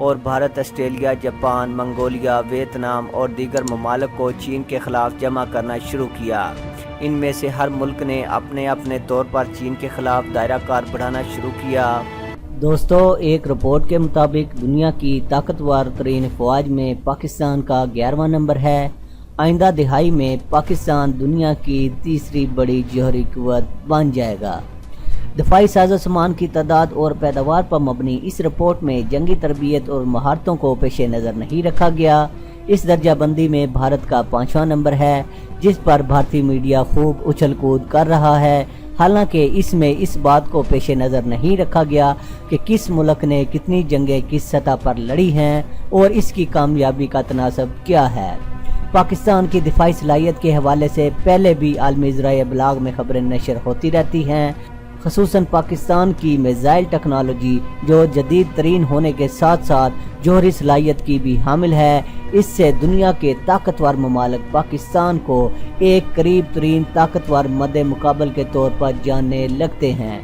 اور Bharat Australia, Japan, Mongolia, Vietnam اور دیگر ممالک کو چین کے خلاف جمع کرنا شروع کیا۔ ان میں سے ہر ملک نے اپنے اپنے طور پر چین کے خلاف دائرہ کار بڑھانا شروع کیا۔ دوستو، ایک رپورٹ کے مطابق دنیا کی طاقتور ترین افواج میں پاکستان کا 11واں نمبر ہے۔ آئندہ دہائی میں پاکستان دنیا کی تیسری بڑی جوہری قوت بن جائے گا۔ دفاعی سازوسامان کی تعداد اور پیداوار پر مبنی اس رپورٹ میں جنگی تربیت اور مہارتوں کو پیش نظر نہیں رکھا گیا۔ اس درجہ بندی میں بھارت کا 5واں نمبر ہے، جس پر بھارتی میڈیا خوب اچھل کود کر رہا ہے۔ حالانکہ اس میں اس بات کو پیش نظر نہیں رکھا گیا کہ کس ملک نے کتنی جنگیں کس سطح پر لڑی ہیں اور اس کی کامیابی کا تناسب کیا ہے۔ پاکستان کی دفاعی صلاحیت کے حوالے سے پہلے بھی عالمی ذرائع ابلاغ میں خبریں نشر ہوتی رہتی ہیں، خصوصاً پاکستان کی میزائل ٹیکنالوجی جو جدید ترین ہونے کے ساتھ ساتھ جوہری صلاحیت کی بھی حامل ہے۔ اس سے دنیا کے طاقتور ممالک پاکستان کو ایک قریب ترین طاقتور مد مقابل کے طور پر جاننے لگتے ہیں۔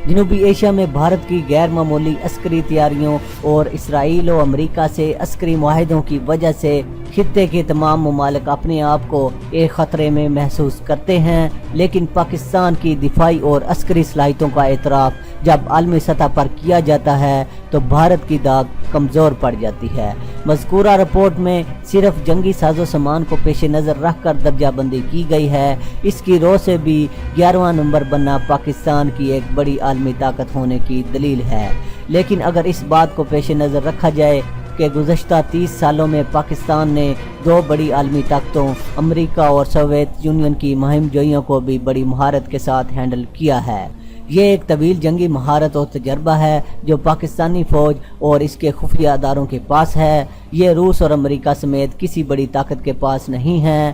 جنوبی ایشیا میں بھارت کی غیر معمولی عسکری تیاریوں اور اسرائیل و امریکہ سے عسکری معاہدوں کی وجہ سے خطے کے تمام ممالک اپنے آپ کو ایک خطرے میں محسوس کرتے ہیں، لیکن پاکستان کی دفاعی اور عسکری صلاحیتوں کا اعتراف جب عالمی سطح پر کیا جاتا ہے تو بھارت کی داغ کمزور پڑ جاتی ہے۔ مذکورہ رپورٹ میں صرف جنگی ساز و سامان کو پیش نظر رکھ کر درجہ بندی کی گئی ہے۔ اس کی رو سے بھی 11واں نمبر بننا پاکستان کی ایک بڑی عالمی طاقت ہونے کی دلیل ہے، لیکن اگر اس بات کو پیش نظر رکھا جائے کہ گزشتہ 30 سالوں میں پاکستان نے دو بڑی عالمی طاقتوں امریکہ اور سوویت یونین کی مہم جوئیوں کو بھی بڑی مہارت کے ساتھ ہینڈل کیا ہے۔ یہ ایک طویل جنگی مہارت اور تجربہ ہے جو پاکستانی فوج اور اس کے خفیہ اداروں کے پاس ہے۔ یہ روس اور امریکہ سمیت کسی بڑی طاقت کے پاس نہیں ہے۔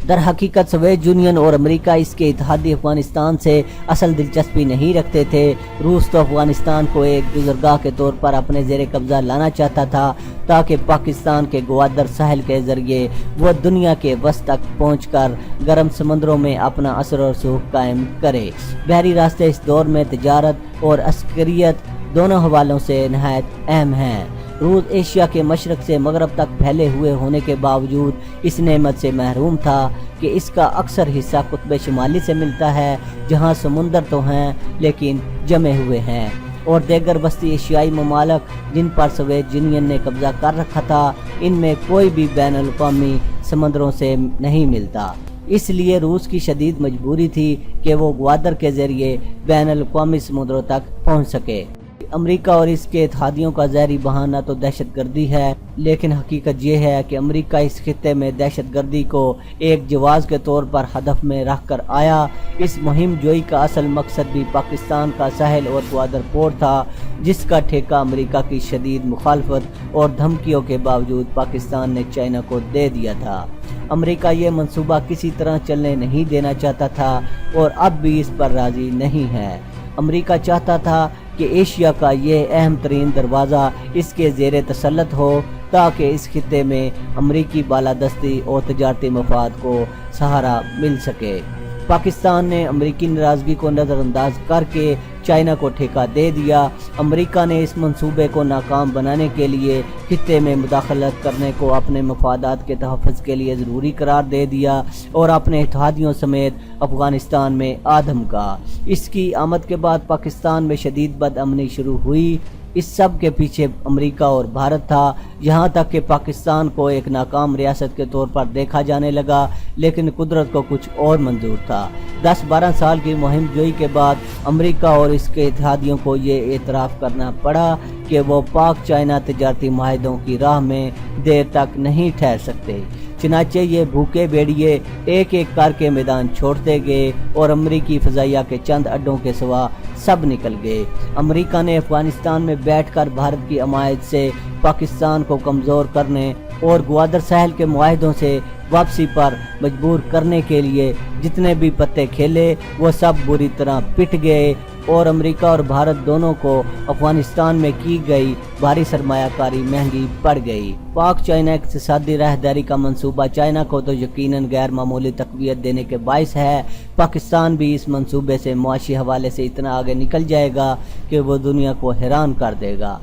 در حقیقت سوویت یونین اور امریکہ اس کے اتحادی افغانستان سے اصل دلچسپی نہیں رکھتے تھے۔ روس تو افغانستان کو ایک گزرگاہ کے طور پر اپنے زیر قبضہ لانا چاہتا تھا تاکہ پاکستان کے گوادر ساحل کے ذریعے وہ دنیا کے وسط تک پہنچ کر گرم سمندروں میں اپنا اثر و رسوخ قائم کرے۔ بحری راستے اس دور میں تجارت اور عسکریت دونوں حوالوں سے نہایت اہم ہیں۔ روس ایشیا کے مشرق سے مغرب تک پھیلے ہوئے ہونے کے باوجود اس نعمت سے محروم تھا کہ اس کا اکثر حصہ قطب شمالی سے ملتا ہے، جہاں سمندر تو ہیں لیکن جمے ہوئے ہیں، اور دیگر وسطی ایشیائی ممالک جن پر سوویت یونین نے قبضہ کر رکھا تھا ان میں کوئی بھی بین الاقوامی سمندروں سے نہیں ملتا۔ اس لیے روس کی شدید مجبوری تھی کہ وہ گوادر کے ذریعے بین الاقوامی سمندروں تک پہنچ سکے۔ امریکہ اور اس کے اتحادیوں کا ظاہری بہانہ تو دہشت گردی ہے، لیکن حقیقت یہ ہے کہ امریکہ اس خطے میں دہشت گردی کو ایک جواز کے طور پر ہدف میں رکھ کر آیا۔ اس مہم جوئی کا اصل مقصد بھی پاکستان کا ساحل اور گوادر پورٹ تھا، جس کا ٹھیکہ امریکہ کی شدید مخالفت اور دھمکیوں کے باوجود پاکستان نے چائنا کو دے دیا تھا۔ امریکہ یہ منصوبہ کسی طرح چلنے نہیں دینا چاہتا تھا اور اب بھی اس پر راضی نہیں ہے۔ امریکہ چاہتا تھا کہ ایشیا کا یہ اہم ترین دروازہ اس کے زیر تسلط ہو تاکہ اس خطے میں امریکی بالادستی اور تجارتی مفاد کو سہارا مل سکے۔ پاکستان نے امریکی ناراضگی کو نظر انداز کر کے چائنا کو ٹھیکہ دے دیا۔ امریکہ نے اس منصوبے کو ناکام بنانے کے لیے خطے میں مداخلت کرنے کو اپنے مفادات کے تحفظ کے لیے ضروری قرار دے دیا اور اپنے اتحادیوں سمیت افغانستان میں آدم کا۔ اس کی آمد کے بعد پاکستان میں شدید بد امنی شروع ہوئی۔ اس سب کے پیچھے امریکہ اور بھارت تھا، یہاں تک کہ پاکستان کو ایک ناکام ریاست کے طور پر دیکھا جانے لگا، لیکن قدرت کو کچھ اور منظور تھا۔ 10-12 سال کی مہم جوئی کے بعد امریکہ اور اس کے اتحادیوں کو یہ اعتراف کرنا پڑا کہ وہ پاک چائنا تجارتی معاہدوں کی راہ میں دیر تک نہیں ٹھہر سکتے۔ چنانچہ یہ بھوکے بھیڑیے ایک ایک کر کے میدان چھوڑتے گئے اور امریکی فضائیہ کے چند اڈوں کے سوا سب نکل گئے۔ امریکہ نے افغانستان میں بیٹھ کر بھارت کی حمایت سے پاکستان کو کمزور کرنے اور گوادر ساحل کے معاہدوں سے واپسی پر مجبور کرنے کے لیے جتنے بھی پتے کھیلے وہ سب بری طرح پٹ گئے اور امریکہ اور بھارت دونوں کو افغانستان میں کی گئی بھاری سرمایہ کاری مہنگی پڑ گئی۔ پاک چائنا اقتصادی راہداری کا منصوبہ چائنا کو تو یقیناً غیر معمولی تقویت دینے کے باعث ہے۔ پاکستان بھی اس منصوبے سے معاشی حوالے سے اتنا آگے نکل جائے گا کہ وہ دنیا کو حیران کر دے گا۔